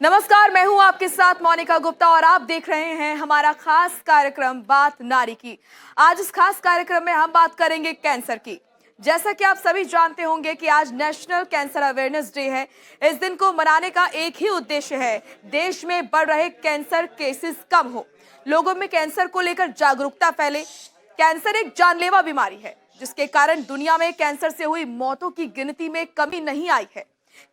नमस्कार, मैं हूं आपके साथ मोनिका गुप्ता और आप देख रहे हैं हमारा खास कार्यक्रम बात नारी की। आज इस खास कार्यक्रम में हम बात करेंगे कैंसर की। जैसा कि आप सभी जानते होंगे कि आज नेशनल कैंसर अवेयरनेस डे है। इस दिन को मनाने का एक ही उद्देश्य है, देश में बढ़ रहे कैंसर केसेस कम हो, लोगों में कैंसर को लेकर जागरूकता फैले। कैंसर एक जानलेवा बीमारी है जिसके कारण दुनिया में कैंसर से हुई मौतों की गिनती में कमी नहीं आई है।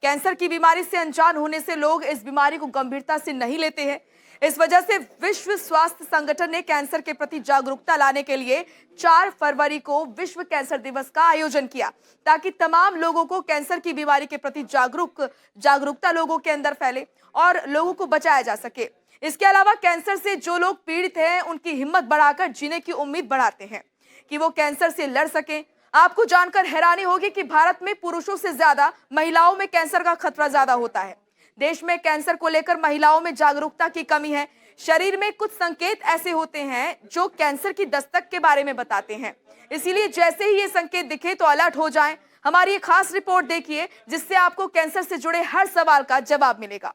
कैंसर की बीमारी से अनजान होने से लोग इस बीमारी को गंभीरता से नहीं लेते हैं। इस वजह से विश्व स्वास्थ्य संगठन ने कैंसर के प्रति जागरूकता लाने के लिए 4 फरवरी को विश्व कैंसर दिवस का आयोजन किया, ताकि तमाम लोगों को कैंसर की बीमारी के प्रति जागरूकता लोगों के अंदर फैले और लोगों को बचाया जा सके। इसके अलावा कैंसर से जो लोग पीड़ित हैं, उनकी हिम्मत बढ़ाकर जीने की उम्मीद बढ़ाते हैं कि वो कैंसर से लड़ सकें। आपको जानकर हैरानी होगी कि भारत में पुरुषों से ज्यादा महिलाओं में कैंसर का खतरा ज्यादा होता है। देश में कैंसर को लेकर महिलाओं में जागरूकता की कमी है। शरीर में कुछ संकेत ऐसे होते हैं जो कैंसर की दस्तक के बारे में बताते हैं, इसीलिए जैसे ही ये संकेत दिखे तो अलर्ट हो जाएं। हमारी ये खास रिपोर्ट देखिए, जिससे आपको कैंसर से जुड़े हर सवाल का जवाब मिलेगा।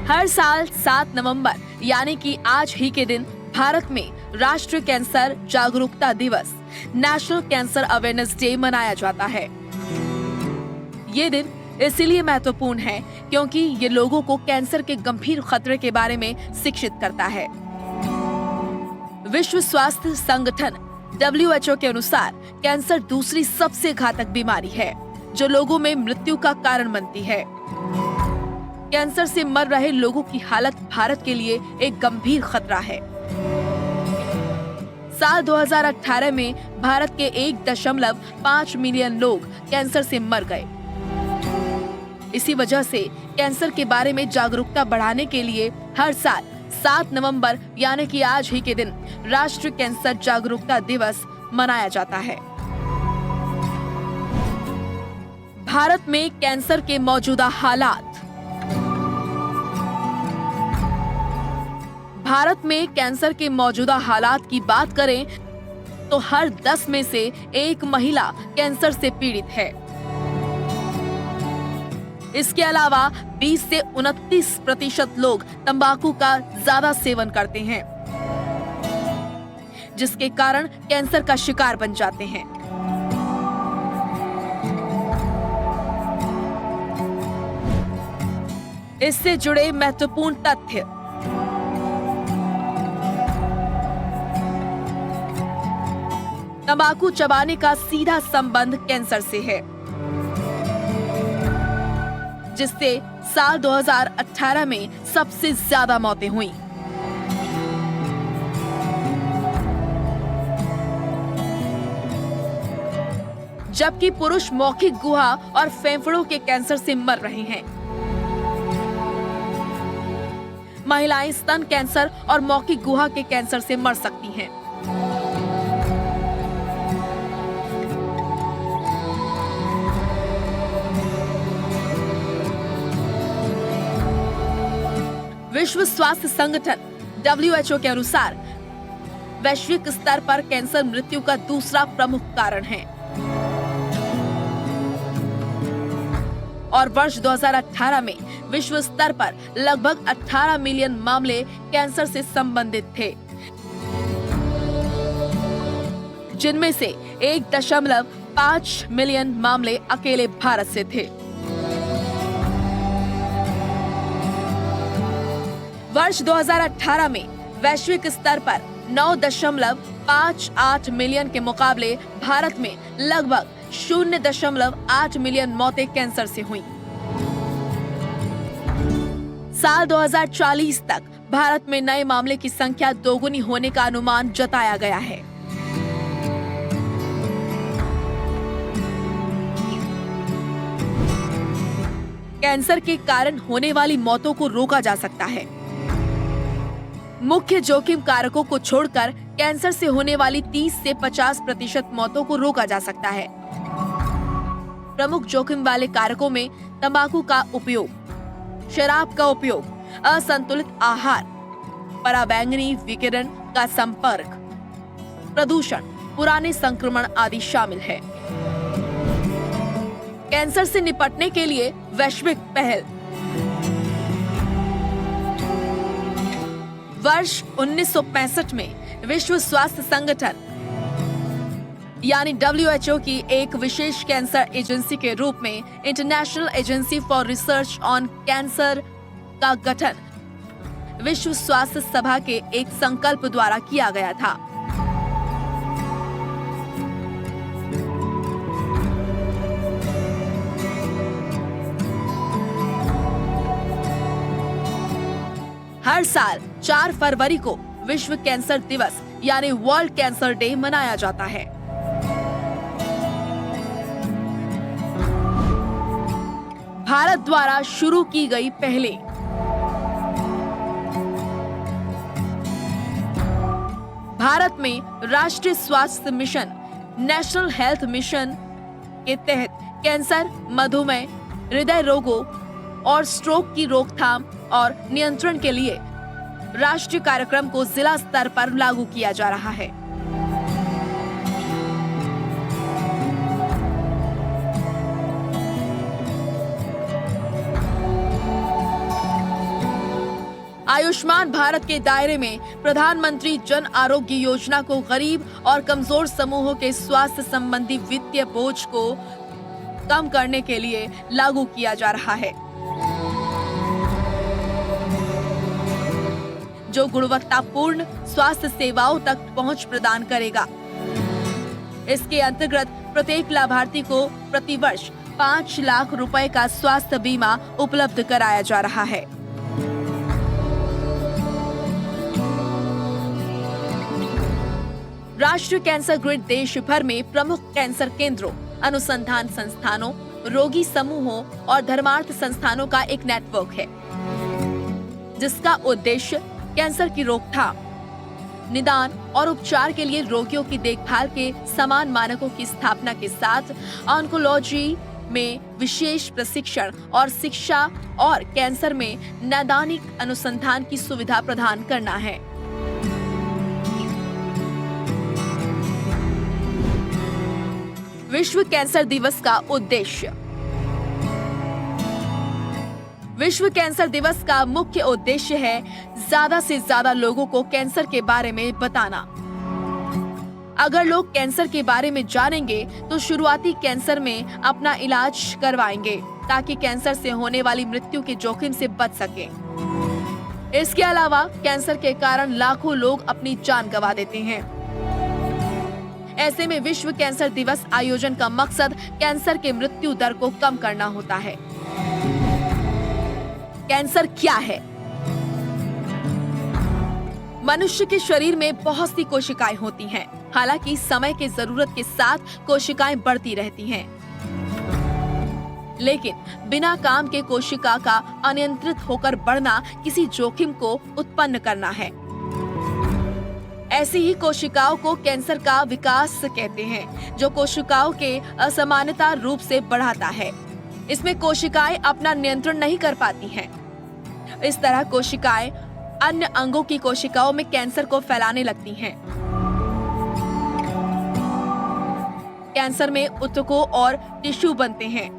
हर साल 7 नवंबर यानी कि आज ही के दिन भारत में राष्ट्रीय कैंसर जागरूकता दिवस नेशनल कैंसर अवेयरनेस डे मनाया जाता है। ये दिन इसलिए महत्वपूर्ण है क्योंकि ये लोगों को कैंसर के गंभीर खतरे के बारे में शिक्षित करता है। विश्व स्वास्थ्य संगठन WHO के अनुसार कैंसर दूसरी सबसे घातक बीमारी है जो लोगों में मृत्यु का कारण बनती है। कैंसर से मर रहे लोगों की हालत भारत के लिए एक गंभीर खतरा है। साल 2018 में भारत के 1.5 मिलियन लोग कैंसर से मर गए। इसी वजह से कैंसर के बारे में जागरूकता बढ़ाने के लिए हर साल 7 नवंबर यानी कि आज ही के दिन राष्ट्रीय कैंसर जागरूकता दिवस मनाया जाता है। भारत में कैंसर के मौजूदा हालात। भारत में कैंसर के मौजूदा हालात की बात करें तो हर 10 में से 1 महिला कैंसर से पीड़ित है। इसके अलावा 20 से 29% लोग तंबाकू का ज्यादा सेवन करते हैं, जिसके कारण कैंसर का शिकार बन जाते हैं। इससे जुड़े महत्वपूर्ण तथ्य। तंबाकू चबाने का सीधा संबंध कैंसर से है, जिससे साल 2018 में सबसे ज्यादा मौतें हुईं। जबकि पुरुष मौखिक गुहा और फेफड़ों के कैंसर से मर रहे हैं। महिलाएं स्तन कैंसर और मौखिक गुहा के कैंसर से मर सकती हैं। विश्व स्वास्थ्य संगठन WHO के अनुसार वैश्विक स्तर पर कैंसर मृत्यु का दूसरा प्रमुख कारण है और वर्ष 2018 में विश्व स्तर पर लगभग 18 मिलियन मामले कैंसर से संबंधित थे, जिनमें से 1.5 मिलियन मामले अकेले भारत से थे। वर्ष 2018 में वैश्विक स्तर पर 9.58 मिलियन के मुकाबले भारत में लगभग 0.8 मिलियन मौतें कैंसर से हुईं। साल 2040 तक भारत में नए मामले की संख्या दोगुनी होने का अनुमान जताया गया है। कैंसर के कारण होने वाली मौतों को रोका जा सकता है। मुख्य जोखिम कारकों को छोड़कर कैंसर से होने वाली 30 से 50% मौतों को रोका जा सकता है। प्रमुख जोखिम वाले कारकों में तंबाकू का उपयोग, शराब का उपयोग, असंतुलित आहार, पराबैंगनी विकिरण का संपर्क, प्रदूषण, पुराने संक्रमण आदि शामिल है। कैंसर से निपटने के लिए वैश्विक पहल। वर्ष 1965 में विश्व स्वास्थ्य संगठन यानी WHO की एक विशेष कैंसर एजेंसी के रूप में international agency for research on cancer का गठन विश्व स्वास्थ्य सभा के एक संकल्प द्वारा किया गया था। हर साल 4 फरवरी को विश्व कैंसर दिवस यानी वर्ल्ड कैंसर डे मनाया जाता है। भारत द्वारा शुरू की गई पहले भारत में राष्ट्रीय स्वास्थ्य मिशन नेशनल हेल्थ मिशन के तहत कैंसर, मधुमेह, हृदय रोगों और स्ट्रोक की रोकथाम और नियंत्रण के लिए राष्ट्रीय कार्यक्रम को जिला स्तर पर लागू किया जा रहा है। आयुष्मान भारत के दायरे में प्रधानमंत्री जन आरोग्य योजना को गरीब और कमजोर समूहों के स्वास्थ्य संबंधी वित्तीय बोझ को कम करने के लिए लागू किया जा रहा है, जो गुणवत्तापूर्ण स्वास्थ्य सेवाओं तक पहुंच प्रदान करेगा। इसके अंतर्गत प्रत्येक लाभार्थी को प्रतिवर्ष 5 लाख रुपए का स्वास्थ्य बीमा उपलब्ध कराया जा रहा है। राष्ट्रीय कैंसर ग्रिड देश भर में प्रमुख कैंसर केंद्रों, अनुसंधान संस्थानों, रोगी समूहों और धर्मार्थ संस्थानों का एक नेटवर्क है, जिसका उद्देश्य कैंसर की रोकथाम, निदान और उपचार के लिए रोगियों की देखभाल के समान मानकों की स्थापना के साथ ऑन्कोलॉजी में विशेष प्रशिक्षण और शिक्षा और कैंसर में नैदानिक अनुसंधान की सुविधा प्रदान करना है। विश्व कैंसर दिवस का उद्देश्य। विश्व कैंसर दिवस का मुख्य उद्देश्य है ज्यादा से ज्यादा लोगों को कैंसर के बारे में बताना। अगर लोग कैंसर के बारे में जानेंगे तो शुरुआती कैंसर में अपना इलाज करवाएंगे ताकि कैंसर से होने वाली मृत्यु के जोखिम से बच सके। इसके अलावा कैंसर के कारण लाखों लोग अपनी जान गंवा देते हैं। ऐसे में विश्व कैंसर दिवस आयोजन का मकसद कैंसर के मृत्यु दर को कम करना होता है। कैंसर क्या है? मनुष्य के शरीर में बहुत सी कोशिकाएं होती हैं। हालांकि समय के जरूरत के साथ कोशिकाएं बढ़ती रहती हैं, लेकिन बिना काम के कोशिका का अनियंत्रित होकर बढ़ना किसी जोखिम को उत्पन्न करना है। ऐसी ही कोशिकाओं को कैंसर का विकास कहते हैं, जो कोशिकाओं के असमानता रूप से बढ़ाता है। इसमें कोशिकाएं अपना नियंत्रण नहीं कर पाती हैं। इस तरह कोशिकाएं अन्य अंगों की कोशिकाओं में कैंसर को फैलाने लगती हैं। कैंसर में ऊतकों और टिश्यू बनते हैं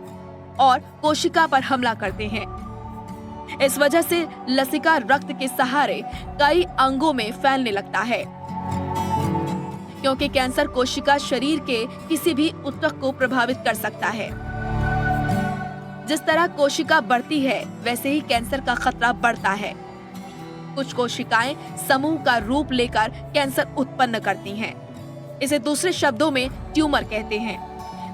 और कोशिका पर हमला करते हैं। इस वजह से लसिका रक्त के सहारे कई अंगों में फैलने लगता है, क्योंकि कैंसर कोशिका शरीर के किसी भी ऊतक को प्रभावित कर सकता है। जिस तरह कोशिका बढ़ती है, वैसे ही कैंसर का खतरा बढ़ता है। कुछ कोशिकाएं समूह का रूप लेकर कैंसर उत्पन्न करती हैं। इसे दूसरे शब्दों में ट्यूमर कहते हैं।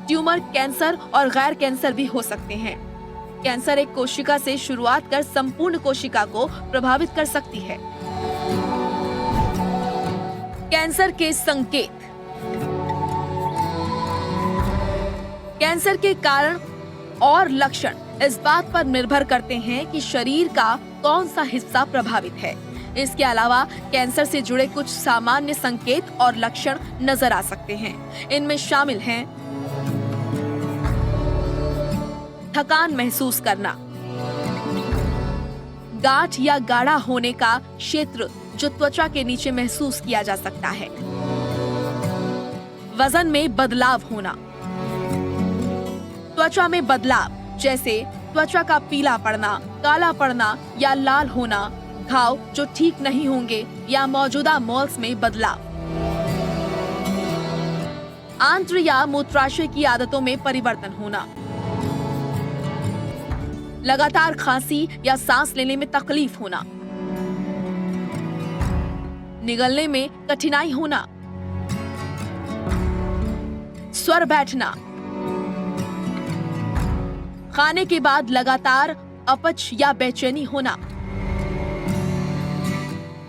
ट्यूमर कैंसर और गैर कैंसर भी हो सकते हैं। कैंसर एक कोशिका से शुरुआत कर संपूर्ण कोशिका को प्रभावित कर सकती है। कैंसर के संकेत। कैंसर के कारण और लक्षण इस बात पर निर्भर करते हैं कि शरीर का कौन सा हिस्सा प्रभावित है। इसके अलावा कैंसर से जुड़े कुछ सामान्य संकेत और लक्षण नजर आ सकते हैं। इनमें शामिल हैं थकान महसूस करना, गांठ या गाढ़ा होने का क्षेत्र जो त्वचा के नीचे महसूस किया जा सकता है। वजन में बदलाव होना। त्वचा में बदलाव जैसे त्वचा का पीला पड़ना, काला पड़ना या लाल होना, घाव जो ठीक नहीं होंगे या मौजूदा मॉल्स में बदलाव। आंत्र या मूत्राशय की आदतों में परिवर्तन होना। लगातार खांसी या सांस लेने में तकलीफ होना। निगलने में कठिनाई होना। स्वर बैठना। खाने के बाद लगातार अपच या बेचैनी होना।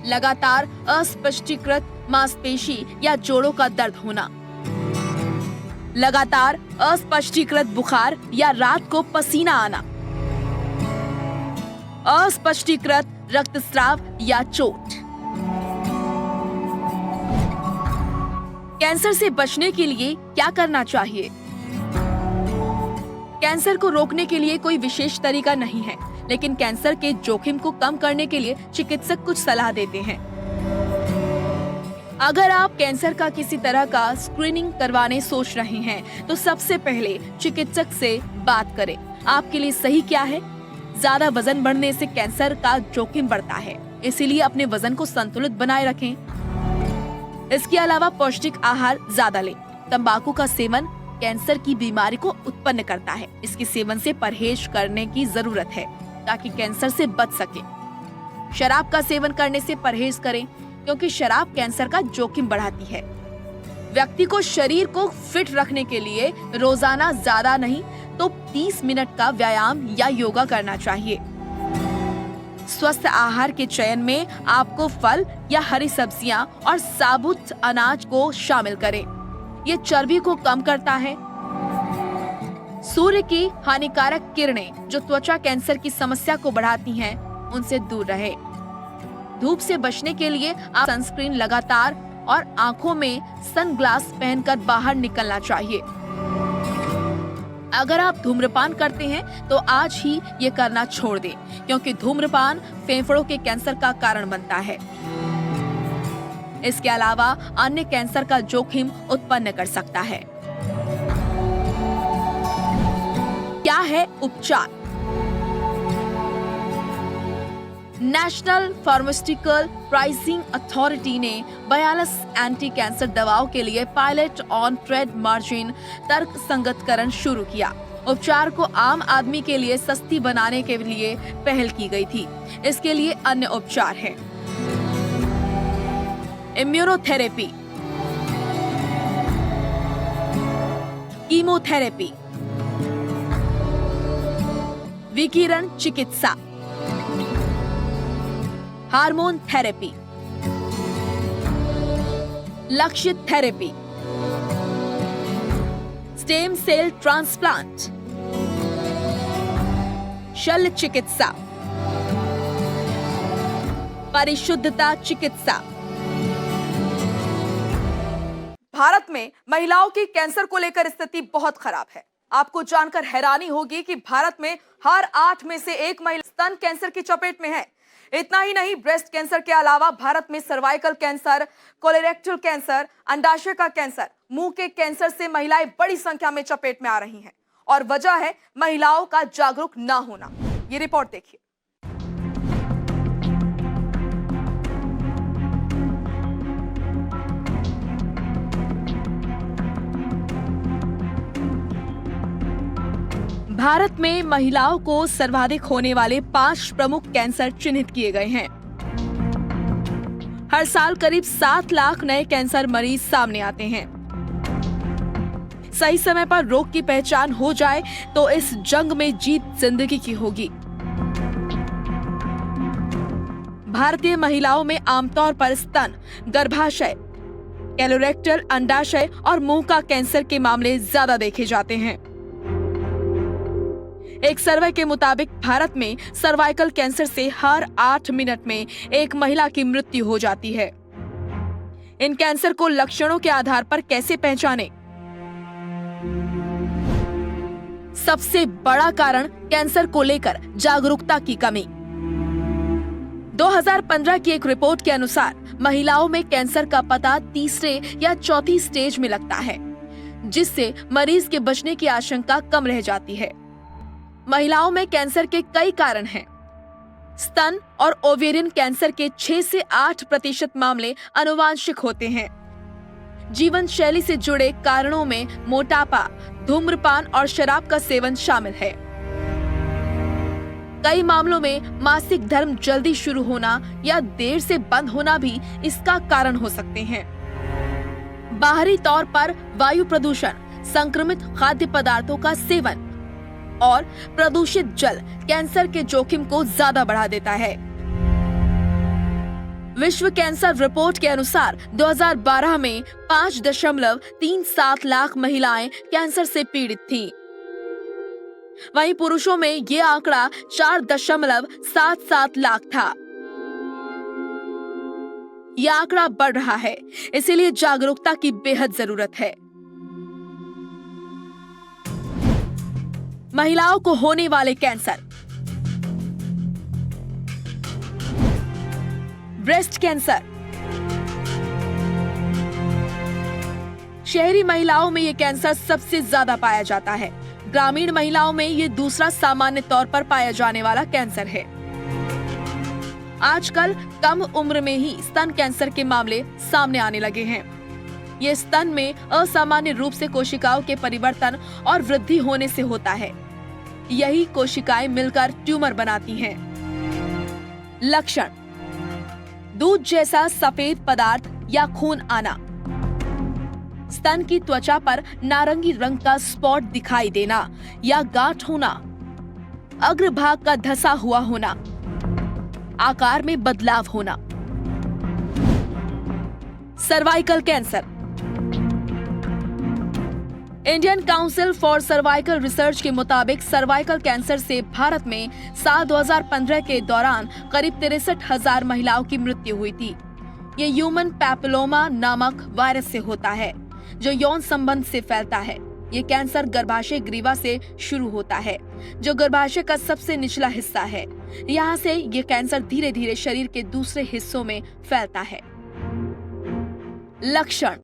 लगातार अस्पष्टीकृत मांसपेशी या जोड़ों का दर्द होना। लगातार अस्पष्टीकृत बुखार या रात को पसीना आना। अस्पष्टीकृत रक्तस्राव या चोट। कैंसर से बचने के लिए क्या करना चाहिए? कैंसर को रोकने के लिए कोई विशेष तरीका नहीं है, लेकिन कैंसर के जोखिम को कम करने के लिए चिकित्सक कुछ सलाह देते हैं। अगर आप कैंसर का किसी तरह का स्क्रीनिंग करवाने सोच रहे हैं, तो सबसे पहले चिकित्सक से बात करें। आपके लिए सही क्या है? ज्यादा वजन बढ़ने से कैंसर का जोखिम बढ़ता है, इसीलिए अपने वजन को संतुलित बनाए रखें। इसके अलावा पौष्टिक आहार ज्यादा लें। तंबाकू का सेवन कैंसर की बीमारी को उत्पन्न करता है। इसके सेवन से परहेज करने की जरूरत है ताकि कैंसर से बच सके। शराब का सेवन करने से परहेज करें, क्योंकि शराब कैंसर का जोखिम बढ़ाती है। व्यक्ति को शरीर को फिट रखने के लिए रोजाना ज्यादा नहीं तो 30 मिनट का व्यायाम या योगा करना चाहिए। स्वस्थ आहार के चयन में आपको फल या हरी सब्जियां और साबुत अनाज को शामिल करें। ये चर्बी को कम करता है। सूर्य की हानिकारक किरणें जो त्वचा कैंसर की समस्या को बढ़ाती हैं, उनसे दूर रहे। धूप से बचने के लिए आप सनस्क्रीन लगातार और आंखों में सनग्लास पहनकर बाहर निकलना चाहिए। अगर आप धूम्रपान करते हैं तो आज ही ये करना छोड़ दें, क्योंकि धूम्रपान फेफड़ों के कैंसर का कारण बनता है। इसके अलावा अन्य कैंसर का जोखिम उत्पन्न कर सकता है। क्या है उपचार? नेशनल फार्मास्यूटिकल प्राइसिंग अथॉरिटी ने 42 एंटी कैंसर दवाओं के लिए पायलट ऑन ट्रेड मार्जिन तर्क संगतकरण शुरू किया। उपचार को आम आदमी के लिए सस्ती बनाने के लिए पहल की गई थी। इसके लिए अन्य उपचार हैं: इम्यूनोथेरेपी, कीमोथेरेपी, विकिरण चिकित्सा, हार्मोन थेरेपी, लक्षित थेरेपी, स्टेम सेल ट्रांसप्लांट, शल्य चिकित्सा, परिशुद्धता चिकित्सा। भारत में महिलाओं की कैंसर को लेकर स्थिति बहुत खराब है। आपको जानकर हैरानी होगी कि भारत में हर 8 में से 1 महिला स्तन कैंसर की चपेट में है। इतना ही नहीं, ब्रेस्ट कैंसर के अलावा भारत में सर्वाइकल कैंसर, कोलोरेक्टल कैंसर, अंडाशय का कैंसर, मुंह के कैंसर से महिलाएं बड़ी संख्या में चपेट में आ रही हैं। और वजह है महिलाओं का जागरूक न होना। ये रिपोर्ट देखिए। भारत में महिलाओं को सर्वाधिक होने वाले 5 प्रमुख कैंसर चिन्हित किए गए हैं। हर साल करीब 7 लाख नए कैंसर मरीज सामने आते हैं। सही समय पर रोग की पहचान हो जाए तो इस जंग में जीत जिंदगी की होगी। भारतीय महिलाओं में आमतौर पर स्तन, गर्भाशय, कोलोरेक्टल, अंडाशय और मुंह का कैंसर के मामले ज्यादा देखे जाते हैं। एक सर्वे के मुताबिक भारत में सर्वाइकल कैंसर से हर 8 मिनट में एक महिला की मृत्यु हो जाती है। इन कैंसर को लक्षणों के आधार पर कैसे पहचानें? सबसे बड़ा कारण कैंसर को लेकर जागरूकता की कमी। 2015 की एक रिपोर्ट के अनुसार महिलाओं में कैंसर का पता तीसरे या चौथी स्टेज में लगता है, जिससे मरीज के बचने की आशंका कम रह जाती है। महिलाओं में कैंसर के कई कारण हैं। स्तन और ओवेरियन कैंसर के 6 से 8% मामले आनुवांशिक होते हैं। जीवन शैली से जुड़े कारणों में मोटापा, धूम्रपान और शराब का सेवन शामिल है। कई मामलों में मासिक धर्म जल्दी शुरू होना या देर से बंद होना भी इसका कारण हो सकते हैं। बाहरी तौर पर वायु प्रदूषण, संक्रमित खाद्य पदार्थों का सेवन और प्रदूषित जल कैंसर के जोखिम को ज्यादा बढ़ा देता है। विश्व कैंसर रिपोर्ट के अनुसार 2012 में 5.37 लाख महिलाएं कैंसर से पीड़ित थीं। वहीं पुरुषों में ये आंकड़ा 4.77 लाख था। यह आंकड़ा बढ़ रहा है, इसीलिए जागरूकता की बेहद जरूरत है। महिलाओं को होने वाले कैंसर। Breast cancer. शहरी महिलाओं में यह कैंसर सबसे ज्यादा पाया जाता है। ग्रामीण महिलाओं में यह दूसरा सामान्य तौर पर पाया जाने वाला कैंसर है। आजकल कम उम्र में ही स्तन कैंसर के मामले सामने आने लगे हैं। ये स्तन में असामान्य रूप से कोशिकाओं के परिवर्तन और वृद्धि होने से होता है। यही कोशिकाएं मिलकर ट्यूमर बनाती हैं। लक्षण: दूध जैसा सफेद पदार्थ या खून आना, स्तन की त्वचा पर नारंगी रंग का स्पॉट दिखाई देना या गांठ होना, अग्रभाग का धंसा हुआ होना, आकार में बदलाव होना। Cervical cancer. Indian council for cervical research के मुताबिक सर्वाइकल कैंसर से भारत में साल 2015 के दौरान करीब 63,000 महिलाओं की मृत्यु हुई थी। ये ह्यूमन पैपिलोमा नामक वायरस से होता है, जो यौन संबंध से फैलता है। ये कैंसर गर्भाशय ग्रीवा से शुरू होता है, जो गर्भाशय का सबसे निचला हिस्सा है। यहाँ से ये कैंसर धीरे धीरे शरीर के दूसरे हिस्सों में फैलता है। लक्षण: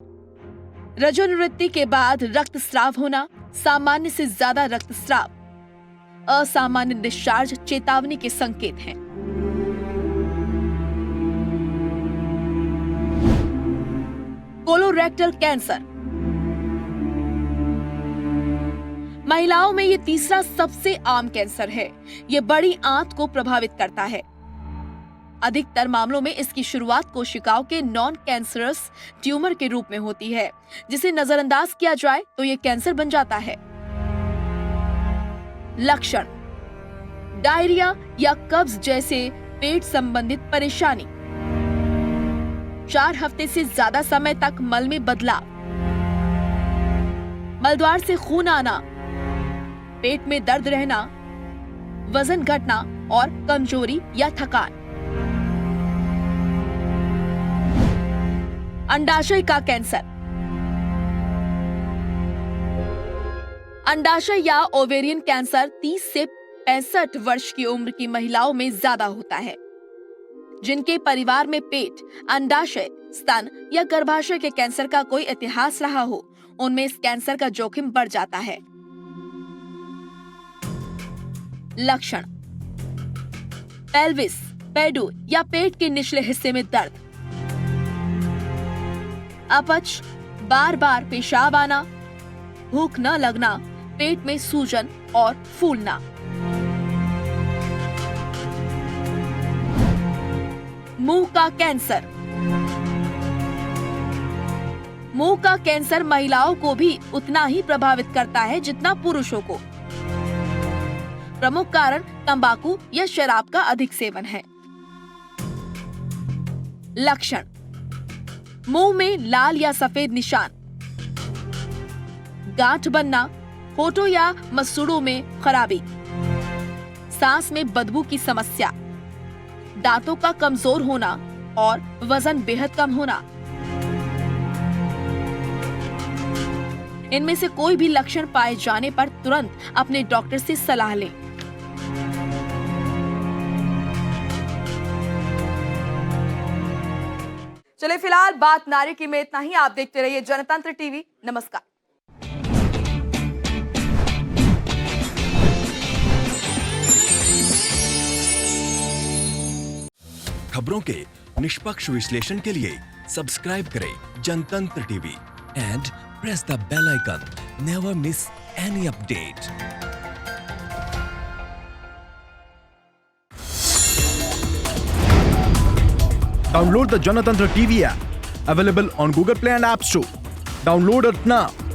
रजोनिवृत्ति के बाद रक्तस्राव होना, सामान्य से ज्यादा रक्तस्राव, असामान्य डिस्चार्ज चेतावनी के संकेत हैं। Colorectal cancer. महिलाओं में ये तीसरा सबसे आम कैंसर है। ये बड़ी आंत को प्रभावित करता है। अधिकतर मामलों में इसकी शुरुआत कोशिकाओं के नॉन कैंसरस ट्यूमर के रूप में होती है, जिसे नजरअंदाज किया जाए तो ये कैंसर बन जाता है। लक्षण: डायरिया या कब्ज जैसे पेट संबंधित परेशानी, 4 हफ्ते से ज्यादा समय तक मल में बदलाव, मलद्वार से खून आना, पेट में दर्द रहना, वजन घटना और कमजोरी या थकान। अंडाशय का कैंसर। अंडाशय या ओवेरियन कैंसर 30 से 65 वर्ष की उम्र की महिलाओं में ज्यादा होता है। जिनके परिवार में पेट, अंडाशय, स्तन या गर्भाशय के कैंसर का कोई इतिहास रहा हो, उनमें इस कैंसर का जोखिम बढ़ जाता है। लक्षण: पेल्विस, पेडू या पेट के निचले हिस्से में दर्द, अपच, बार बार पेशाब आना, भूख न लगना, पेट में सूजन और फूलना। मुंह का कैंसर। मुंह का कैंसर महिलाओं को भी उतना ही प्रभावित करता है जितना पुरुषों को। प्रमुख कारण तंबाकू या शराब का अधिक सेवन है। लक्षण: मुंह में लाल या सफेद निशान, गांठ बनना, होठों या मसूड़ों में खराबी, सांस में बदबू की समस्या, दांतों का कमजोर होना और वजन बेहद कम होना। इनमें से कोई भी लक्षण पाए जाने पर तुरंत अपने डॉक्टर से सलाह लें। चलिए फिलहाल बात नारी की में इतना ही। आप देखते रहिए जनतंत्र टीवी। नमस्कार। खबरों के निष्पक्ष विश्लेषण के लिए सब्सक्राइब करें Janatantra TV and press the bell icon. Never miss any update. Download the Janatantra TV app, available on Google Play and App Store. Download it now.